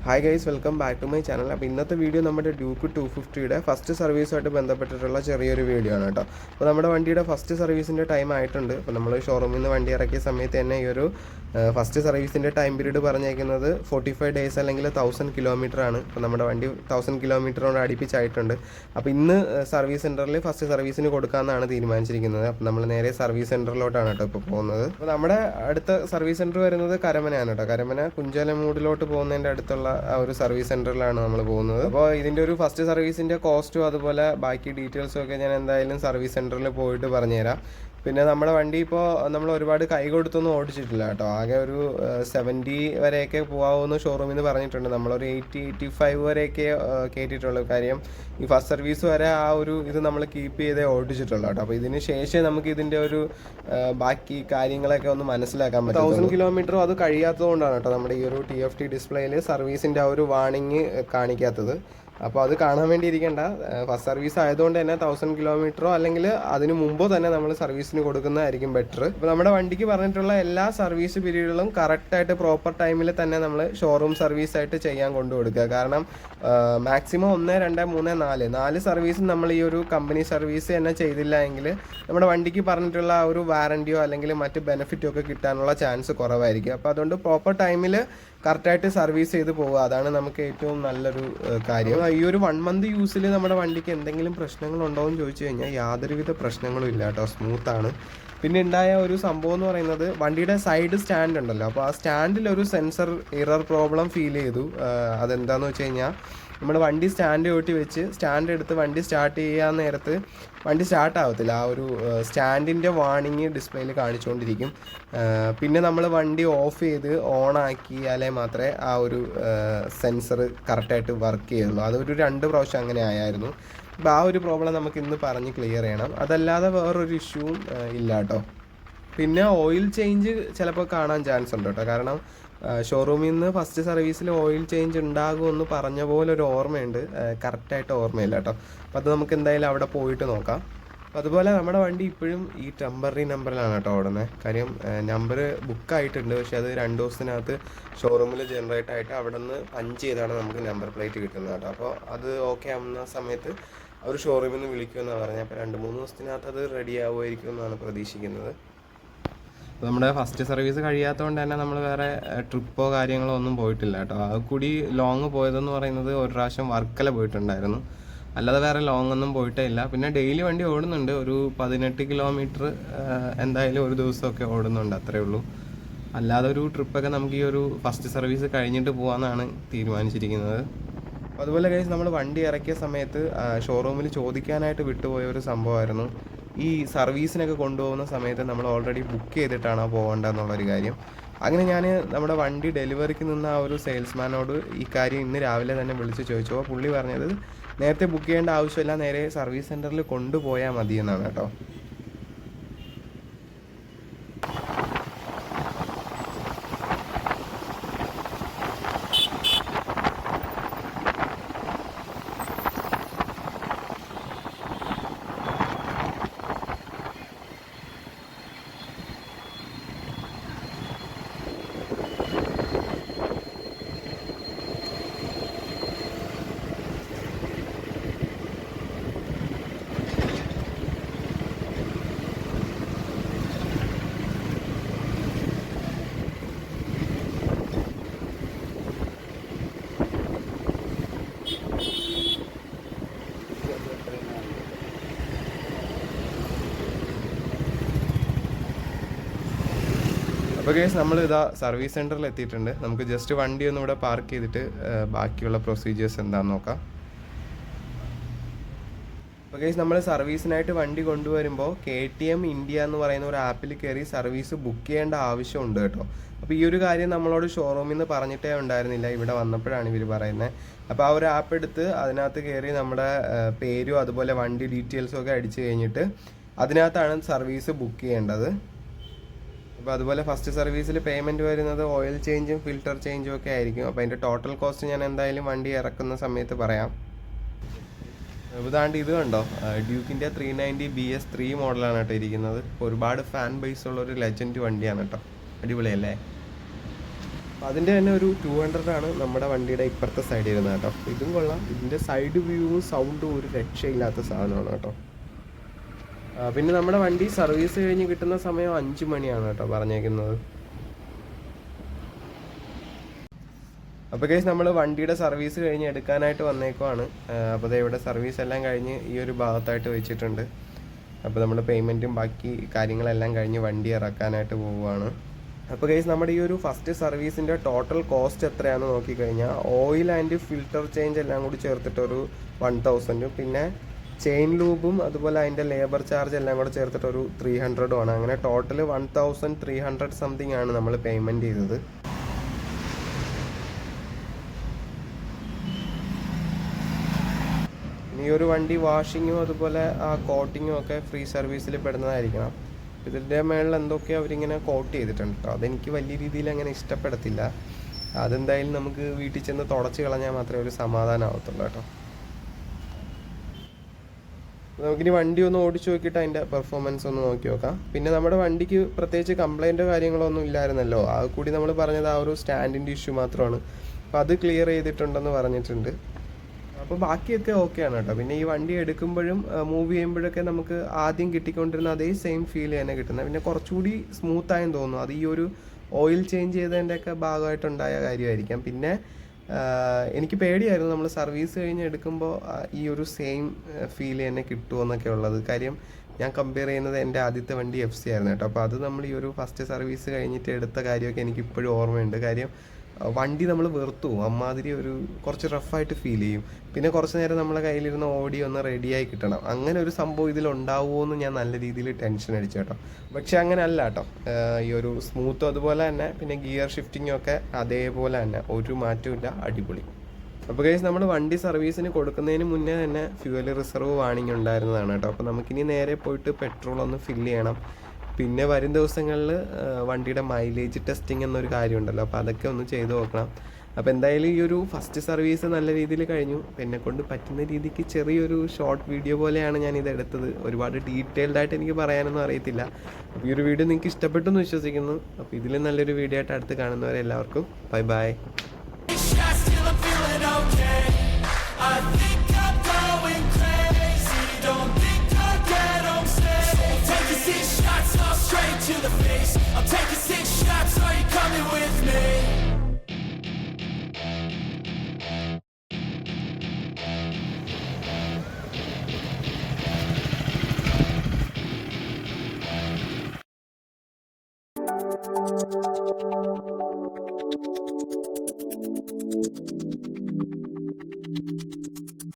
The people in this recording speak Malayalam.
Hi guys, welcome back to my channel. അപ്പോൾ ഇന്നത്തെ വീഡിയോ നമ്മുടെ ഡ്യൂക്ക് 250യുടെ ഫസ്റ്റ് സർവീസുമായിട്ട് ബന്ധപ്പെട്ടിട്ടുള്ള ചെറിയൊരു വീഡിയോ ആണ് കേട്ടോ. അപ്പോൾ നമ്മുടെ വണ്ടിയുടെ ഫസ്റ്റ് സർവീസിൻ്റെ ടൈം ആയിട്ടുണ്ട്. അപ്പോൾ നമ്മൾ ഷോറൂമിൽ നിന്ന് വണ്ടി ഇറക്കിയ സമയത്ത് തന്നെ ഈ ഒരു ഫസ്റ്റ് സർവീസിൻ്റെ ടൈം പീരീഡ് പറഞ്ഞേക്കുന്നത് 45 ഡേയ്സ് അല്ലെങ്കിൽ 1000 കിലോമീറ്റർ ആണ്. അപ്പോൾ നമ്മുടെ വണ്ടി 1000 കിലോമീറ്ററോട് അടുപ്പിച്ചായിട്ടുണ്ട്. അപ്പോൾ ഇന്ന് സർവീസ് സെൻറ്ററിൽ ഫസ്റ്റ് സർവീസിന് കൊടുക്കാമെന്നാണ് തീരുമാനിച്ചിരിക്കുന്നത്. അപ്പോൾ നമ്മൾ നേരെ സർവീസ് സെൻറ്ററിലോട്ടാണ് കേട്ടോ ഇപ്പോൾ പോകുന്നത്. അപ്പോൾ നമ്മുടെ അടുത്ത സർവീസ് സെൻറ്റർ വരുന്നത് കരമനയാണ് കേട്ടോ. കരമന കുഞ്ചാലമൂടിലോട്ട് പോകുന്നതിൻ്റെ അടുത്തുള്ള ആ ഒരു സർവീസ് സെൻറ്ററിലാണ് നമ്മൾ പോകുന്നത്. അപ്പോൾ ഇതിൻ്റെ ഒരു ഫസ്റ്റ് സർവീസിൻ്റെ കോസ്റ്റും അതുപോലെ ബാക്കി ഡീറ്റെയിൽസും ഒക്കെ ഞാൻ എന്തായാലും സർവീസ് സെൻറ്ററിൽ പോയിട്ട് പറഞ്ഞുതരാം. പിന്നെ നമ്മുടെ വണ്ടി ഇപ്പോൾ നമ്മൾ ഒരുപാട് കൈ കൊടുത്തൊന്നും ഓടിച്ചിട്ടില്ല കേട്ടോ. ആകെ ഒരു 70 വരെയൊക്കെ പോകാമെന്ന് ഷോറൂമിൽ നിന്ന് പറഞ്ഞിട്ടുണ്ട്. നമ്മളൊരു 80-85 വരെയൊക്കെ കയറ്റിയിട്ടുള്ളൂ. കാര്യം ഈ ഫസ്റ്റ് സർവീസ് വരെ ആ ഒരു ഇത് നമ്മൾ കീപ്പ് ചെയ്തേ ഓടിച്ചിട്ടുള്ളൂ കേട്ടോ. അപ്പോൾ ഇതിന് ശേഷം നമുക്ക് ഇതിൻ്റെ ഒരു ബാക്കി കാര്യങ്ങളൊക്കെ ഒന്ന് മനസ്സിലാക്കാൻ പറ്റും. 1000 കിലോമീറ്ററും അത് കഴിയാത്തത് കൊണ്ടാണ് കേട്ടോ നമ്മുടെ ഈ ഒരു TFT ഡിസ്പ്ലേയിൽ സർവീസിൻ്റെ ആ ഒരു വാണിംഗ് കാണിക്കാത്തത്. അപ്പോൾ അത് കാണാൻ വേണ്ടി ഇരിക്കേണ്ട. ഫസ്റ്റ് സർവീസ് ആയതുകൊണ്ട് തന്നെ 1000 കിലോമീറ്ററോ അല്ലെങ്കിൽ അതിന് മുമ്പോ തന്നെ നമ്മൾ സർവീസിന് കൊടുക്കുന്നതായിരിക്കും ബെറ്റർ. ഇപ്പോൾ നമ്മുടെ വണ്ടിക്ക് പറഞ്ഞിട്ടുള്ള എല്ലാ സർവീസ് പീരീഡുകളും കറക്റ്റായിട്ട് പ്രോപ്പർ ടൈമിൽ തന്നെ നമ്മൾ ഷോറൂം സർവീസായിട്ട് ചെയ്യാൻ കൊണ്ടുകൊടുക്കുക. കാരണം മാക്സിമം 1, 2, 3, 4 സർവീസും നമ്മൾ ഈ ഒരു കമ്പനി സർവീസ് തന്നെ ചെയ്തില്ല എങ്കിൽ നമ്മുടെ വണ്ടിക്ക് പറഞ്ഞിട്ടുള്ള ആ ഒരു വാറൻറ്റിയോ അല്ലെങ്കിൽ മറ്റ് ബെനിഫിറ്റോ ഒക്കെ കിട്ടാനുള്ള ചാൻസ് കുറവായിരിക്കും. അപ്പോൾ അതുകൊണ്ട് പ്രോപ്പർ ടൈമിൽ കറക്റ്റായിട്ട് സർവീസ് ചെയ്ത് പോവുക, അതാണ് നമുക്ക് ഏറ്റവും നല്ലൊരു കാര്യം. ഈ ഒരു 1 മന്ത് യൂസിൽ നമ്മുടെ വണ്ടിക്ക് എന്തെങ്കിലും പ്രശ്നങ്ങളുണ്ടോ എന്ന് ചോദിച്ചു കഴിഞ്ഞാൽ യാതൊരുവിധ പ്രശ്നങ്ങളും ഇല്ല കേട്ടോ, സ്മൂത്താണ്. പിന്നെ ഉണ്ടായ ഒരു സംഭവം എന്ന് പറയുന്നത് വണ്ടിയുടെ സൈഡ് സ്റ്റാൻഡ് ഉണ്ടല്ലോ, അപ്പോൾ ആ സ്റ്റാൻഡിൽ ഒരു സെൻസർ എറർ പ്രോബ്ലം ഫീൽ ചെയ്തു. അതെന്താണെന്ന് വെച്ച് കഴിഞ്ഞാൽ നമ്മൾ വണ്ടി സ്റ്റാൻഡ് കൂട്ടി വെച്ച് സ്റ്റാൻഡ് എടുത്ത് വണ്ടി സ്റ്റാർട്ട് ചെയ്യാൻ നേരത്ത് വണ്ടി സ്റ്റാർട്ട് ആവത്തില്ല. ആ ഒരു സ്റ്റാൻഡിൻ്റെ വാണിംഗ് ഡിസ്പ്ലേയിൽ കാണിച്ചുകൊണ്ടിരിക്കും. പിന്നെ നമ്മൾ വണ്ടി ഓഫ് ചെയ്ത് ഓണാക്കിയാലേ മാത്രമേ ആ ഒരു സെൻസർ കറക്റ്റായിട്ട് വർക്ക് ചെയ്യുള്ളൂ. അതൊരു 2 പ്രാവശ്യം അങ്ങനെ ആയായിരുന്നു. അപ്പോൾ ആ ഒരു പ്രോബ്ലം നമുക്ക് ഇന്ന് പറഞ്ഞ് ക്ലിയർ ചെയ്യണം. അതല്ലാതെ വേറൊരു ഇഷ്യൂവും ഇല്ല കേട്ടോ. പിന്നെ ഓയിൽ ചേഞ്ച് ചിലപ്പോൾ കാണാൻ ചാൻസ് ഉണ്ട് കേട്ടോ. കാരണം ഷോറൂമിൽ നിന്ന് ഫസ്റ്റ് സർവീസിൽ ഓയിൽ ചേഞ്ച് ഉണ്ടാകുമെന്ന് പറഞ്ഞ പോലെ ഒരു ഓർമ്മയുണ്ട്, കറക്റ്റായിട്ട് ഓർമ്മയില്ല കേട്ടോ. അപ്പോൾ അത് നമുക്ക് എന്തായാലും അവിടെ പോയിട്ട് നോക്കാം. അതുപോലെ നമ്മുടെ വണ്ടി ഇപ്പോഴും ഈ ടെമ്പററി നമ്പറിലാണ് കേട്ടോ ഓടുന്നത്. കാര്യം നമ്പർ ബുക്കായിട്ടുണ്ട്, പക്ഷെ അത് 2 ദിവസത്തിനകത്ത് ഷോറൂമിൽ ജനറേറ്റ് ആയിട്ട് അവിടെ നിന്ന് പഞ്ച് ചെയ്താണ് നമുക്ക് നമ്പർ പ്ലേറ്റ് കിട്ടുന്നത് കേട്ടോ. അപ്പോൾ അത് ഓക്കെ ആവുന്ന സമയത്ത് അവർ ഷോറൂമിൽ നിന്ന് വിളിക്കുമെന്നാണ് പറഞ്ഞത്. അപ്പോൾ 2-3 ദിവസത്തിനകത്ത് അത് റെഡി ആവുമായിരിക്കും എന്നാണ് പ്രതീക്ഷിക്കുന്നത്. നമ്മുടെ ഫസ്റ്റ് സർവീസ് കഴിയാത്തതുകൊണ്ട് തന്നെ നമ്മൾ വേറെ ട്രിപ്പോ കാര്യങ്ങളോ ഒന്നും പോയിട്ടില്ല കേട്ടോ. അത് കൂടി ലോങ് പോയതെന്ന് പറയുന്നത് ഒരു പ്രാവശ്യം വർക്കല പോയിട്ടുണ്ടായിരുന്നു, അല്ലാതെ വേറെ ലോങ് ഒന്നും പോയിട്ടേ ഇല്ല. പിന്നെ ഡെയിലി വണ്ടി ഓടുന്നുണ്ട്, ഒരു 18 കിലോമീറ്റർ എന്തായാലും ഒരു ദിവസമൊക്കെ ഓടുന്നുണ്ട്, അത്രേ ഉള്ളൂ. അല്ലാതെ ഒരു ട്രിപ്പൊക്കെ നമുക്ക് ഈ ഒരു ഫസ്റ്റ് സർവീസ് കഴിഞ്ഞിട്ട് പോകാമെന്നാണ് തീരുമാനിച്ചിരിക്കുന്നത്. അതുപോലെ ഗൈസ്, നമ്മൾ വണ്ടി ഇറക്കിയ സമയത്ത് ഷോറൂമിൽ ചോദിക്കാനായിട്ട് വിട്ടുപോയ ഒരു സംഭവമായിരുന്നു. ഈ സർവീസിനൊക്കെ കൊണ്ടുപോകുന്ന സമയത്ത് നമ്മൾ ഓൾറെഡി ബുക്ക് ചെയ്തിട്ടാണോ പോകേണ്ടതെന്നുള്ളൊരു കാര്യം. അങ്ങനെ ഞാൻ നമ്മുടെ വണ്ടി ഡെലിവറിക്ക് നിന്ന ആ ഒരു സെയിൽസ്മാനോട് ഈ കാര്യം ഇന്ന് രാവിലെ തന്നെ വിളിച്ച് ചോദിച്ചു. അപ്പോൾ പുള്ളി പറഞ്ഞത് നേരത്തെ ബുക്ക് ചെയ്യേണ്ട ആവശ്യമില്ല, നേരെ സർവീസ് സെൻറ്ററിൽ കൊണ്ടുപോയാൽ മതി എന്നാണ് കേട്ടോ. അപ്പോൾ കേസ് നമ്മൾ ഇതാ സർവീസ് സെൻറ്ററിൽ എത്തിയിട്ടുണ്ട്. നമുക്ക് ജസ്റ്റ് വണ്ടി ഒന്ന് ഇവിടെ പാർക്ക് ചെയ്തിട്ട് ബാക്കിയുള്ള പ്രൊസീജിയേഴ്സ് എന്താണെന്ന് നോക്കാം. അപ്പോൾ കേസ് നമ്മൾ സർവീസിനായിട്ട് വണ്ടി കൊണ്ടുവരുമ്പോൾ KTM ഇന്ത്യ എന്ന് പറയുന്ന ഒരു ആപ്പിൽ കയറി സർവീസ് ബുക്ക് ചെയ്യേണ്ട ആവശ്യമുണ്ട് കേട്ടോ. അപ്പോൾ ഈ ഒരു കാര്യം നമ്മളോട് ഷോറൂമിൽ നിന്ന് പറഞ്ഞിട്ടേ ഉണ്ടായിരുന്നില്ല, ഇവിടെ വന്നപ്പോഴാണ് ഇവർ പറയുന്നത്. അപ്പോൾ ആ ഒരു ആപ്പ് എടുത്ത് അതിനകത്ത് കയറി നമ്മുടെ പേരും അതുപോലെ വണ്ടി ഡീറ്റെയിൽസും ഒക്കെ അടിച്ചു കഴിഞ്ഞിട്ട് അതിനകത്താണ് സർവീസ് ബുക്ക് ചെയ്യേണ്ടത്. അപ്പോൾ അതുപോലെ ഫസ്റ്റ് സർവീസിൽ പേയ്മെൻറ്റ് വരുന്നത് ഓയിൽ ചേഞ്ചും ഫിൽറ്റർ ചേഞ്ചും ഒക്കെ ആയിരിക്കും. അപ്പോൾ അതിൻ്റെ ടോട്ടൽ കോസ്റ്റ് ഞാൻ എന്തായാലും വണ്ടി ഇറക്കുന്ന സമയത്ത് പറയാം. ഇതാണ്ട് ഇത് കണ്ടോ, ഡ്യൂക്കിൻ്റെ 390 BS3 മോഡലാണ് കേട്ടോ ഇരിക്കുന്നത്. ഒരുപാട് ഫാൻ ബേസ് ഉള്ള ഒരു ലെജൻഡ് വണ്ടിയാണ് കേട്ടോ. അടിപൊളിയല്ലേ? അപ്പം അതിൻ്റെ തന്നെ ഒരു 200 ആണ് നമ്മുടെ വണ്ടിയുടെ ഇപ്പുറത്തെ സൈഡിൽ ഇരുന്നത് കേട്ടോ. ഇതും കൊള്ളാം. ഇതിൻ്റെ സൈഡ് വ്യൂവും സൗണ്ടും ഒരു രക്ഷയില്ലാത്ത സാധനമാണ് കേട്ടോ. പിന്നെ നമ്മുടെ വണ്ടി സർവീസ് കഴിഞ്ഞ് കിട്ടുന്ന സമയം 5 മണിയാണ് കേട്ടോ പറഞ്ഞേക്കുന്നത്. അപ്പോൾ ഗൈസ് നമ്മൾ വണ്ടിയുടെ സർവീസ് കഴിഞ്ഞ് എടുക്കാനായിട്ട് വന്നേക്കുവാണ്. അപ്പോൾ ഇവിടെ സർവീസ് എല്ലാം കഴിഞ്ഞ് ഈ ഒരു ഭാഗത്തായിട്ട് വെച്ചിട്ടുണ്ട്. അപ്പോൾ നമ്മൾ പേയ്മെൻറ്റും ബാക്കി കാര്യങ്ങളെല്ലാം കഴിഞ്ഞ് വണ്ടി ഇറക്കാനായിട്ട് പോവുകയാണ്. അപ്പോൾ ഗൈസ് നമ്മുടെ ഈ ഒരു ഫസ്റ്റ് സർവീസിൻ്റെ ടോട്ടൽ കോസ്റ്റ് എത്രയാണെന്ന് നോക്കിക്കഴിഞ്ഞാൽ ഓയിൽ ആൻഡ് ഫിൽറ്റർ ചേഞ്ച് എല്ലാം കൂടി ചേർത്തിട്ടൊരു 1000, പിന്നെ ചെയിൻ ലൂബും അതുപോലെ അതിൻ്റെ ലേബർ ചാർജ് എല്ലാം കൂടെ ചേർത്തിട്ടൊരു 300 ആണ്. അങ്ങനെ ടോട്ടൽ 1300 സംതിങ് ആണ് നമ്മൾ പേയ്മെൻറ്റ് ചെയ്തത്. ഈ ഒരു വണ്ടി വാഷിങ്ങും അതുപോലെ ആ കോട്ടിങ്ങും ഒക്കെ ഫ്രീ സർവീസിൽ പെടുന്നതായിരിക്കണം. ഇതിൻ്റെ മേളിൽ എന്തൊക്കെയോ അവരിങ്ങനെ കോട്ട് ചെയ്തിട്ടുണ്ട് കേട്ടോ. അതെനിക്ക് വലിയ രീതിയിൽ അങ്ങനെ ഇഷ്ടപ്പെടത്തില്ല. അതെന്തായാലും നമുക്ക് വീട്ടിൽ ചെന്ന് തുടച്ച് കളഞ്ഞാൽ മാത്രമേ ഒരു സമാധാനമാവത്തുള്ളൂ കേട്ടോ. നമുക്കിനി വണ്ടി ഒന്ന് ഓടിച്ചു നോക്കിയിട്ട് അതിൻ്റെ പെർഫോമൻസ് ഒന്ന് നോക്കി നോക്കാം. പിന്നെ നമ്മുടെ വണ്ടിക്ക് പ്രത്യേകിച്ച് കംപ്ലൈൻറ്റോ കാര്യങ്ങളോ ഒന്നും ഇല്ലായിരുന്നല്ലോ. ആ കൂടി നമ്മൾ പറഞ്ഞത് ആ ഒരു സ്റ്റാൻഡിൻ്റെ ഇഷ്യൂ മാത്രമാണ്. അപ്പോൾ അത് ക്ലിയർ ചെയ്തിട്ടുണ്ടെന്ന് പറഞ്ഞിട്ടുണ്ട്. അപ്പോൾ ബാക്കിയൊക്കെ ഓക്കെയാണ് കേട്ടോ. പിന്നെ ഈ വണ്ടി എടുക്കുമ്പോഴും മൂവ് ചെയ്യുമ്പോഴൊക്കെ നമുക്ക് ആദ്യം കിട്ടിക്കൊണ്ടിരുന്ന അതേ സെയിം ഫീൽ തന്നെ കിട്ടുന്നത്. പിന്നെ കുറച്ചുകൂടി സ്മൂത്തായെന്ന് തോന്നുന്നു. അത് ഈ ഒരു ഓയിൽ ചേഞ്ച് ചെയ്തതിൻ്റെയൊക്കെ ഭാഗമായിട്ടുണ്ടായ കാര്യമായിരിക്കാം. പിന്നെ എനിക്ക് പേടിയായിരുന്നു നമ്മൾ സർവീസ് കഴിഞ്ഞ് എടുക്കുമ്പോൾ ഈ ഒരു സെയിം ഫീൽ തന്നെ കിട്ടുമോ എന്നൊക്കെ ഉള്ളത്. കാര്യം ഞാൻ കമ്പയർ ചെയ്യുന്നത് എൻ്റെ ആദ്യത്തെ വണ്ടി FC ആയിരുന്നു കേട്ടോ. അപ്പോൾ അത് നമ്മൾ ഈ ഒരു ഫസ്റ്റ് സർവീസ് കഴിഞ്ഞിട്ട് എടുത്ത കാര്യമൊക്കെ എനിക്ക് ഇപ്പോഴും ഓർമ്മയുണ്ട്. കാര്യം വണ്ടി നമ്മൾ വെറുത്തു പോകും. അമ്മാതിരി ഒരു കുറച്ച് റഫായിട്ട് ഫീൽ ചെയ്യും. പിന്നെ കുറച്ച് നേരം നമ്മളെ കയ്യിലിരുന്ന ഓടി ഒന്ന് റെഡിയായി കിട്ടണം. അങ്ങനെ ഒരു സംഭവം ഇതിലുണ്ടാവുമോ എന്ന് ഞാൻ നല്ല രീതിയിൽ ടെൻഷൻ അടിച്ചു കേട്ടോ. പക്ഷെ അങ്ങനെ അല്ല കേട്ടോ. ഈ ഒരു സ്മൂത്തും അതുപോലെ തന്നെ, പിന്നെ ഗിയർ ഷിഫ്റ്റിങ്ങും ഒക്കെ അതേപോലെ തന്നെ, ഒരു മാറ്റവും ഇല്ല. അടിപൊളി. അപ്പോൾ ഗൈസ് നമ്മൾ വണ്ടി സർവീസിന് കൊടുക്കുന്നതിന് മുന്നേ തന്നെ ഫ്യൂവൽ റിസർവ് വാണിംഗ് ഉണ്ടായിരുന്നതാണ് കേട്ടോ. അപ്പോൾ നമുക്കിനി നേരെ പോയിട്ട് പെട്രോൾ ഒന്ന് ഫില്ല് ചെയ്യണം. പിന്നെ വരും ദിവസങ്ങളിൽ വണ്ടിയുടെ മൈലേജ് ടെസ്റ്റിംഗ് എന്നൊരു കാര്യമുണ്ടല്ലോ. അപ്പോൾ അതൊക്കെ ഒന്ന് ചെയ്ത് നോക്കണം. അപ്പോൾ എന്തായാലും ഈ ഒരു ഫസ്റ്റ് സർവീസ് നല്ല രീതിയിൽ കഴിഞ്ഞു. എന്നെ കൊണ്ട് പറ്റുന്ന രീതിക്ക് ചെറിയൊരു ഷോർട്ട് വീഡിയോ പോലെയാണ് ഞാൻ ഇത് എടുത്തത്. ഒരുപാട് ഡീറ്റെയിൽഡായിട്ട് എനിക്ക് പറയാനൊന്നും അറിയത്തില്ല. അപ്പോൾ ഈ ഒരു വീഡിയോ നിങ്ങൾക്ക് ഇഷ്ടപ്പെട്ടു എന്ന് വിശ്വസിക്കുന്നു. അപ്പോൾ ഇതിലും നല്ലൊരു വീഡിയോ ആയിട്ട് അടുത്ത് കാണുന്നവരെ എല്ലാവർക്കും bye bye. Straight to the face. I'm taking 6 shots. Are you coming with me?